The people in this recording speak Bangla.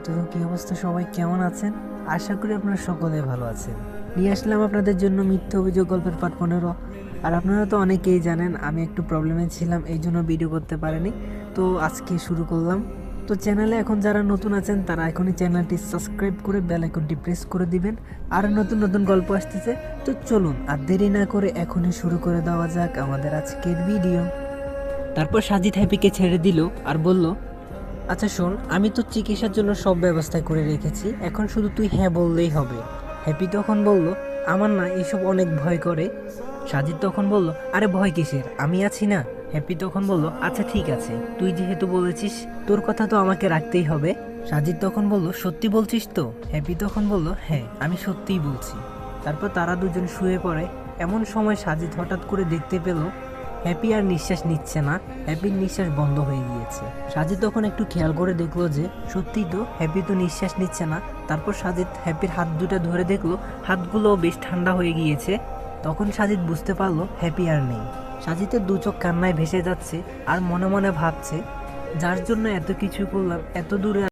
তো কি অবস্থা, সবাই কেমন আছেন? আশা করি আপনারা সকলে ভালো আছেন। নিয়ে আসলাম আপনাদের জন্য মিথ্যা অভিযোগ গল্পের পার্ট 15। আর আপনারা তো অনেকেই জানেন আমি একটু প্রবলেমে ছিলাম, এই জন্য ভিডিও করতে পারিনি। তো আজকে শুরু করলাম। তো চ্যানেলে এখন যারা নতুন আছেন তারা এখনই চ্যানেলটি সাবস্ক্রাইব করে বেল আইকনটি প্রেস করে দিবেন। আর নতুন নতুন গল্প আসতেছে, তো চলুন আর দেরি না করে এখনই শুরু করে দেওয়া যাক আমাদের আজকের ভিডিও। তারপর সাজিদ হ্যাপিকে ছেড়ে দিল আর বলল, আচ্ছা শোন, আমি তো চিকিৎসার জন্য সব ব্যবস্থা করে রেখেছি, এখন শুধু তুই হ্যাঁ বললেই হবে। হ্যাপি তখন বলল, আমার না এসব অনেক ভয় করে। সাজিদ তখন বলল, আরে ভয় কিসের, আমি আছি না। হ্যাপি তখন বলল, আচ্ছা ঠিক আছে, তুই যেহেতু বলেছিস তোর কথা তো আমাকে রাখতেই হবে। সাজিদ তখন বলল, সত্যি বলছিস তো? হ্যাপি তখন বলল, হ্যাঁ আমি সত্যিই বলছি। তারপর তারা দুজন শুয়ে পড়ে। এমন সময় সাজিদ হঠাৎ করে দেখতে পেল হ্যাপি আর নিঃশ্বাস নিচ্ছে না, হ্যাপির নিঃশ্বাস বন্ধ হয়ে গিয়েছে। সাজিদ তখন একটু খেয়াল করে দেখলো যে সত্যিই তো হ্যাপি তো নিঃশ্বাস নিচ্ছে না। তারপর সাজিদ হ্যাপির হাত দুটো ধরে দেখলো হাতগুলো বেশ ঠান্ডা হয়ে গিয়েছে। তখন সাজিদ বুঝতে পারলো হ্যাপি আর নেই। সাজিদের দু চোখ কান্নায় ভেসে যাচ্ছে আর মনে মনে ভাবছে, যার জন্য এত কিছু করলাম, এত দূরে